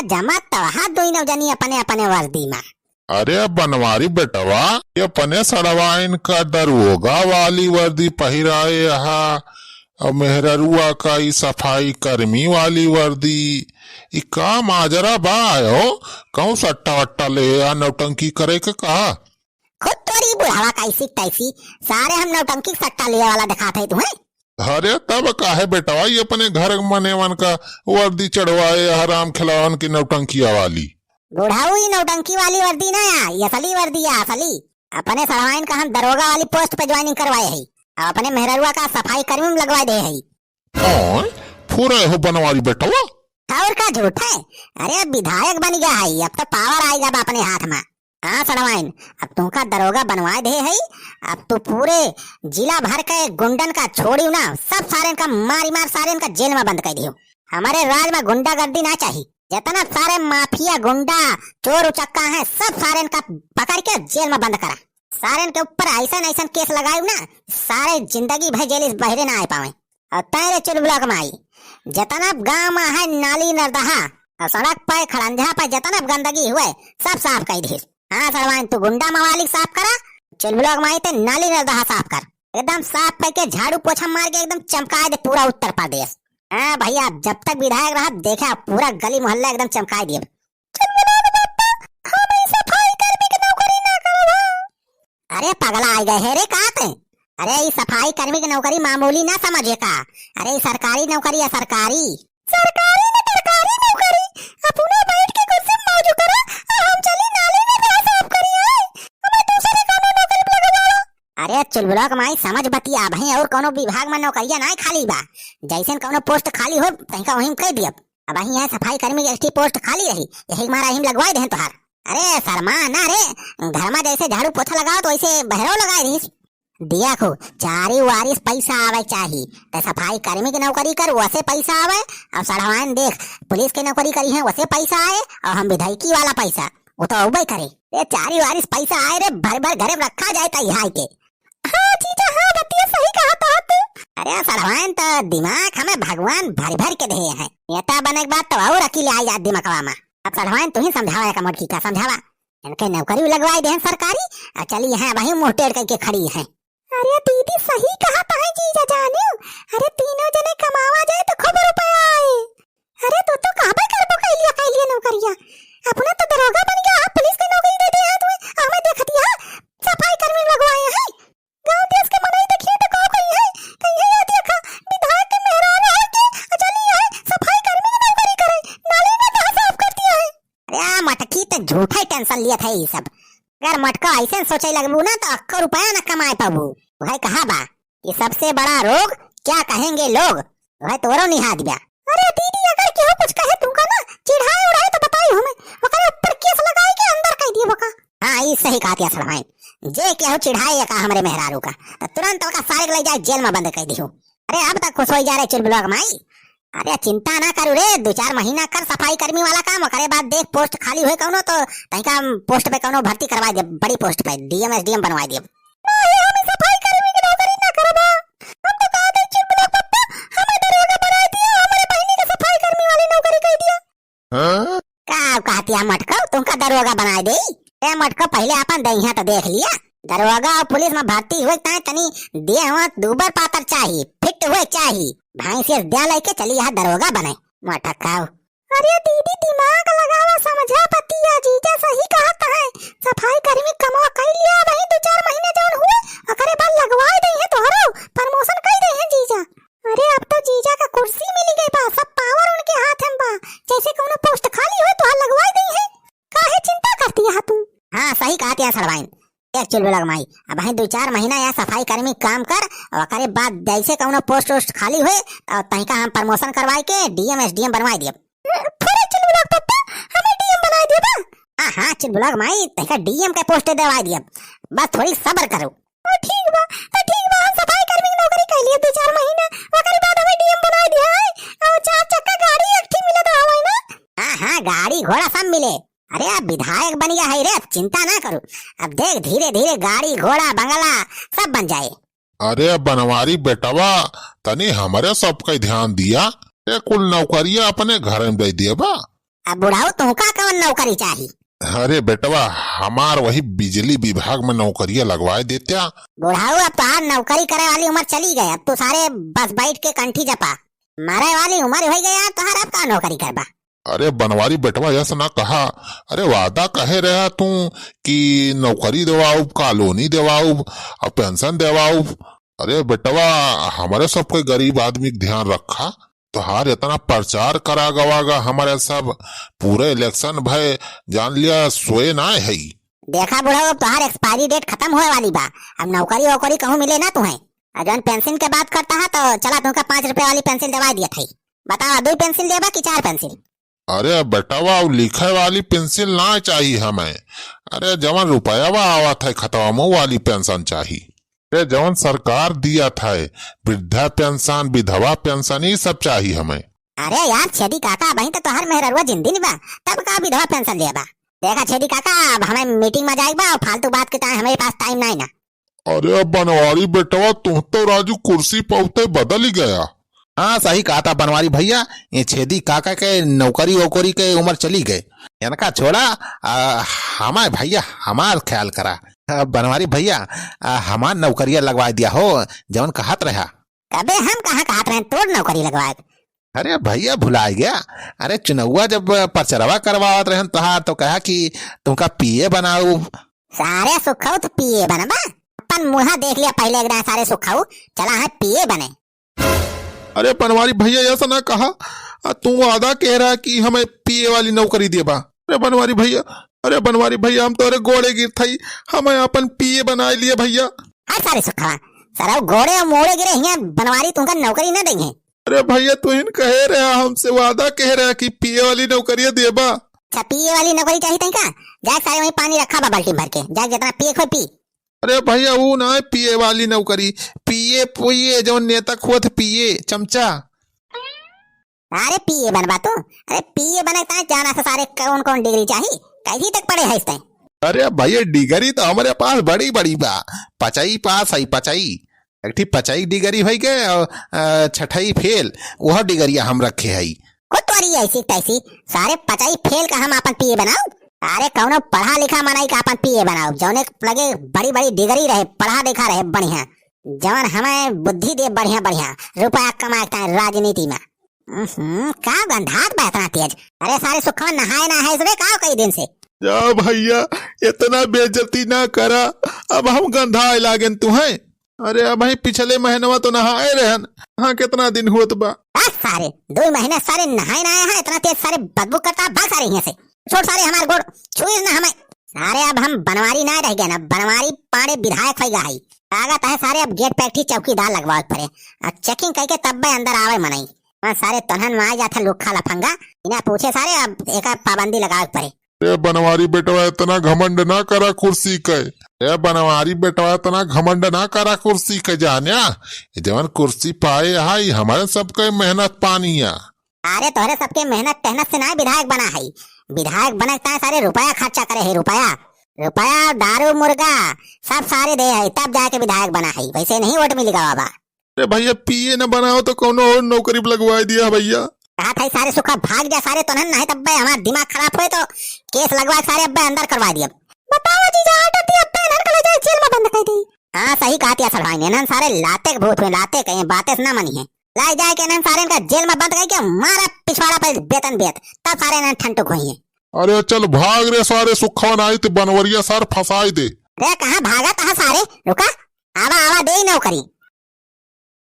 जमा तहा दोई नौजनी अपने अपने वर्दी में। अरे बनवारी बेटवा, ये अपने सड़वाइन का दरोगा वाली वर्दी पहिराए यहाँ, और मेहररुआ का ई सफाई कर्मी वाली वर्दी। ई का माजरा बा आयो, कहूँ सट्टा वट्टा ले आ नौटंकी करे के कहा? खुद तोरी बुढ़ावा कैसी तैसी, सारे हम नौटंकी सट्टा ले वाला दिखाते तुम्हें। अरे तब काहे बेटवा, ये अपने घर मनेवन का वर्दी चढ़वाए हराम खिलावन की नौटंकिया वाली। बुढ़ाऊ ये नौटंकी वाली वर्दी ना या, ये असली वर्दी है असली। अपने सड़वाइन का हम दरोगा वाली पोस्ट पे ज्वाइनिंग करवाए है, और अपने मेहररुआ का सफाई कर्मी में लगवा दे है। फुरे हो बनवारी बेटवा, और का झूठ है। अरे अब विधायक बन गया है, अब तो पावर आएगा अपने हाथ में। हाँ सड़वाइन, अब तुमका दरोगा बनवा दे है। अब तो पूरे जिला भर के गुंडन का छोड़ी ना, सब सारे का मारी मार सारे का जेल में बंद कर दियो। हमारे राज में गुंडागर्दी ना चाहिए, जितना सारे माफिया गुंडा चोर उचक्का है सब सारे का पकड़ के जेल में बंद करा। सारे के ऊपर ऐसा ऐसा केस लगायू ना, सारे जिंदगी भर जेल इस बहरे ना आ पावे। और तेरे चुलबुला में आई जितना गाँव में है नाली नरदहा और सड़क पर खड़ंजा पर जितना गंदगी हुए सब साफ कर दी। हाँ सड़वाइन, तू गुंडा मवालिक साफ करा, चुलबुला में आई ते नाली नरदहा साफ कर, एकदम साफ करके झाड़ू पोछा मार के एकदम चमका दे पूरा उत्तर प्रदेश। हाँ भैया, जब तक विधायक रहा देखा पूरा गली मोहल्ला एकदम चमका दिए। अरे पगला आ गए है रे काते। अरे ये सफाई कर्मी की नौकरी मामूली ना समझे का। अरे सरकारी नौकरी है, सरकारी सरकारी ना सरकारी नौकरी। अपना बैठ के कुर्सी में मौजू करो, हम चली नाली में जा साफ करिए, हमें दूसरे कोनो नौकरी पे लगाओ। अरे चुलबुला कमाई समझ बतिया भाई, और कोनो विभाग में नौकरियां ना खाली बा, जैसे कोनो पोस्ट खाली हो तैका वहीं कह दिया। अब वहीं है सफाई कर्मी की पोस्ट खाली रही, यही हमारा हिम लगवाई दे तोहार। अरे शर्मा ना रे, घर में जैसे झाड़ू पोछा लगाओ तो वैसे बहरो लगाए रही दिया को। चारी वारिस पैसा आवे चाहिए, तो सफाई कर्मी की नौकरी कर वैसे पैसा आवे। अब सड़वाइन देख, पुलिस की नौकरी करी है वैसे पैसा आए, और हम विधायकी वाला पैसा वो तो उबे करे। ये चारी वारिस पैसा आए रे, भर भर घरे रखा जाए तैयार के। हाँ जीजा, हाँ बतिया सही कहा था। अरे सड़वाइन तो दिमाग हमें भगवान भर भर के दे है, नेता बने के बाद तो और अकेले आ जात दिमागवा में। अब सड़वाइन तू ही समझावा का मोटकी का समझावा, इनके नौकरी लगवाई दे सरकारी, और चली है वही मुंह टेढ़ करके खड़ी है। अरे दीदी सही कहा था जीजा जाने, अरे तीनों जने कमावा जाए तो खूब रुपया आए। अरे तू तो काबे करबो कैलिया नौकरिया, अपना तो दरोगा बन गया, आप पुलिस की नौकरी दे दे तुम्हें, हमें देखती है सफाई कर्मी लगवाए हैं। गांव देश के मनाई देखिए तो कहो कहीं है या देखा विधायक के मेहरान है कि चली है सफाई कर्मी की नौकरी करे, नाली में तो साफ करती है। अरे मटकी तो झूठा टेंशन लिया था ये सब। अगर मटका ऐसे सोचे लगबू ना तो अक्को रुपया न कमाए पाबू। वह कहा बा ये सबसे बड़ा रोग क्या कहेंगे लोग, वह तोरो निहा दिया। अरे दीदी अगर क्यों कुछ कहे तुमका ना चिढ़ाए उड़ाए तो बताई हमें, वकर ऊपर केस लगाई के अंदर कह दिए वका। हां ये सही कहा सड़वाइन, जे क्या हो चिढ़ाए का हमरे मेहरारू का तो तुरंत वका सारे ले जाए जेल में बंद कर दियो। अरे अब तक खुश हो जा रहे चुलबुला माई। अरे चिंता ना करू रे, 2-4 महीना कर सफाई कर्मी वाला काम, करे बाद देख पोस्ट खाली हुए कौनो तो तैका पोस्ट पे कौनो भर्ती करवा दे, बड़ी पोस्ट पे डीएम एसडीएम बनवा दे। हम सफाई कर्मी की नौकरी ना करबा, हम तो कहा दे चुलबुला पप्पा हमें दरोगा बना दिया, हमारे बहिनी के सफाई कर्मी वाली नौकरी कह दिया। हां का कहती है मटका तुमका दरोगा बना दे। ए मटका पहले अपन दहिया तो देख लिया, दरोगा और पुलिस में भर्ती हुए तनी दे हुआ दूबर पातर चाहिए, फिट हुए चाहिए, भाई से दिया लेके चली यहाँ दरोगा बने मटकाओ। अरे दीदी दिमाग लगावा, समझा पतिया जीजा सही कहा है, सफाई कर्मी कमा कर लिया वही 2-4 महीने जौन हुए अकरे बाद लगवाए दे है तोहरो प्रमोशन कर दे है जीजा। अरे अब तो जीजा का कुर्सी मिल गई बा, सब पावर उनके हाथ में बा, जैसे कोनो पोस्ट खाली हो तो लगवाए दे है, काहे चिंता करती है तू। हां सही कहती है सड़वाइन, एक चुलबुला माई अब है 2-4 महीना या सफाई कर्मी काम कर, और करे बाद जैसे कौनो पोस्ट खाली हुए और तैका हम प्रमोशन करवाए के डीएम एसडीएम बनवाई दिए। पूरे चुलबुला पप्पा हमें डीएम बनाई दे बा। हां चुलबुला माई तैका डीएम के पोस्ट देवाई दिए, बस थोड़ी सब्र करो। ठीक बा हम सफाई कर्मी की नौकरी कर लिए 2-4 महीना, ओकरे बाद हमें डीएम बनाई दिया है, और 4 चक्का गाड़ी एकठी मिले तो हवाई ना। हां गाड़ी घोड़ा सब मिले। अरे अब विधायक बन गया है रे, चिंता ना करो, अब देख धीरे धीरे गाड़ी घोड़ा बंगला सब बन जाए। अरे बनवारी बेटवा तनी हमारे सब का ध्यान दिया, कुल नौकरिया अपने घर में दे दिए बा। अब बुढ़ाऊ तुमका कौन नौकरी चाहिए? अरे बेटवा हमार वही बिजली विभाग में नौकरियां लगवाए देत्या। बुढ़ाऊ अब तोहार नौकरी करे वाली उम्र चली गई, अब तो सारे बस बैठ के कंठी जपा मरे वाली उम्र हो गई, तोहार अब का नौकरी करबा? अरे बनवारी बेटवा यस ना कहा। अरे वादा कहे रहा तू कि नौकरी दिवाऊ, कॉलोनी दिवाऊ और पेंशन दिवाऊ। अरे बेटवा हमारे सबके गरीब आदमी का ध्यान रखा, तोहार इतना प्रचार करा गवागा, हमारे सब पूरे इलेक्शन भय जान लिया सोए ना है। देखा बुढ़ाऊ अब तोहार एक्सपायरी डेट खत्म होए वाली बा, अब नौकरी वोकरी कहूँ मिले ना तुम्हें। जौन पेंशन के बात करता है तो चला तुमका 5 रुपए वाली पेंसिल दवा दिया था, बताओ 2 पेंसिल देबा कि 4 पेंसिल? अरे बेटवा लिखे वाली पेंसिल ना चाहिए हमें। अरे जवन रुपया आवा था खतवामो वाली पेंशन चाहिए। अरे जवन सरकार दिया था वृद्धा पेंशन, विधवा पेंशन, ये सब चाहिए हमें। अरे यार छेदी काका बही तो हर मेहररुआ जिंदगी बा, तब का विधवा पेंशन लेबा? देखा छेदी काका अब हमें मीटिंग में जाएगा और फालतू बात के टाइम हमारे पास टाइम नहीं ना। अरे बनवारी बेटवा तुम तो राजू कुर्सी पहुंचते बदल ही गया। हाँ सही कहा था बनवारी भैया, ये छेदी काका के नौकरी वोकरी के उम्र चली गए, इनका छोड़ा हमारे भैया हमार ख्याल करा। बनवारी भैया हमार नौकरियां लगवा दिया हो जवन कहत रहा। कबे हम कहाँ कहत रहे तोड़ नौकरी लगवाए? अरे भैया भुला गया। अरे चुनौआ जब परचरवा करवावत रहे तहार तो कहा कि तुमका पीए बनाऊ। सारे सुखाऊ तो पीए बनबा? अपन मुहा देख लिया पहले एकदम सारे सुखाऊ, चला है पीए बने। अरे बनवारी भैया ऐसा ना कहा, तू वादा कह रहा कि हमें पीए वाली नौकरी देबा। अरे बनवारी भैया, अरे बनवारी भैया हम तोरे गोड़े गिर थई, हमें अपन पीए बना लिए भैया। हाँ सारे सुखावा सारा गोड़े और मोड़े गिरे हिया, बनवारी तुमका नौकरी न देंगे। अरे भैया तू इन कहे रहा, हमसे वादा कह रहा कि पीए वाली नौकरी देबा। अच्छा पीए वाली नौकरी चाहिए तैका? जा सारे वहीं पानी रखा बा बाल्टी भर के, जा जितना पिए खो पी। अरे भैया वो ना पीए वाली नौकरी, पीए पुए जो नेता खुद पीए चमचा। अरे पीए बनवा तू? अरे पीए बनता है जाना से सारे कौन कौन डिग्री चाहिए, कैसी तक पढ़े है इसते? अरे भैया डिग्री तो हमारे पास बड़ी बड़ी बा, 5 पास है 5, एक ठी 5 डिग्री हो गए और 6 फेल, वह डिग्रिया हम रखे है। कुतवारी ऐसी तैसी सारे 5 फेल का हम अपन पीए बनाओ? अरे कौनो पढ़ा लिखा मनाई का अपन पीए बनाओ, जौने लगे बड़ी बड़ी डिग्री रहे, पढ़ा लिखा रहे बढ़िया, जवन हमें बुद्धि दे बढ़िया बढ़िया रुपया कमाता है राजनीति में। का गंधात बैठना तेज। अरे सारे सुखा नहाए ना है इसमें का कई दिन से। जा भैया इतना बेइज्जती ना करा, अब हम गंधाए लागन तुम्हें। अरे अब ही पिछले महीनवा तो नहाए रहन, हाँ कितना दिन हुआ बा। सारे 2 महीने सारे नहाए ना है, इतना तेज सारे बदबू करता भाग सारे यहाँ से, छोड़ सारे हमारे गोड़ छुई ना हमें सारे। अब हम बनवारी ना रह गए ना, बनवारी पाड़े विधायक हो गई कागत है सारे। अब गेट पे चौकीदार लगवा पड़े, चेकिंग करके तब अंदर आवे मनाई सारे तहन में आ जाता लुखा लफंगा इन्हें पूछे सारे, अब एक पाबंदी लगा पड़े। बनवारी बेटवा इतना घमंड ना करा कुर्सी के, बनवारी बेटवा इतना घमंड ना करा कुर्सी के, जानिया जवन कुर्सी पाए हाई हमारे सबके मेहनत पानिया। अरे तोहरे सबके मेहनत तेहनत से ना विधायक बना है, विधायक बनता है सारे रुपया खर्चा करे है, रुपया दारू मुर्गा सब सारे दे है तब जाके विधायक बना है, वैसे नहीं वोट मिलेगा बाबा। अरे भैया पीए न बनाओ तो कौन और नौकरी लगवा दिया भैया। कहा था सारे सुखा भाग जा सारे तो नहीं तब हमारा दिमाग खराब हुए तो केस लगवा सारे अब अंदर करवा दिया। बताओ जीजा ऑर्डर दिया अब अंदर कर ले जेल में बंद कर दी। हाँ सही कहा तिया सड़वाई ने, सारे लाते के भूत हुए, लाते कहीं बातें ना मनी है, लाई जाए के नन सारे इनका जेल में बंद करके मारा पिछवाड़ा पे बेतन बेत, तब सारे नन ठंडक हुई है। अरे चल भाग रे सारे सुखा नाई तो बनवरिया सार फंसाई दे। रे कहाँ भागा कहाँ सारे, रुका आवा आवा दे नौकरी।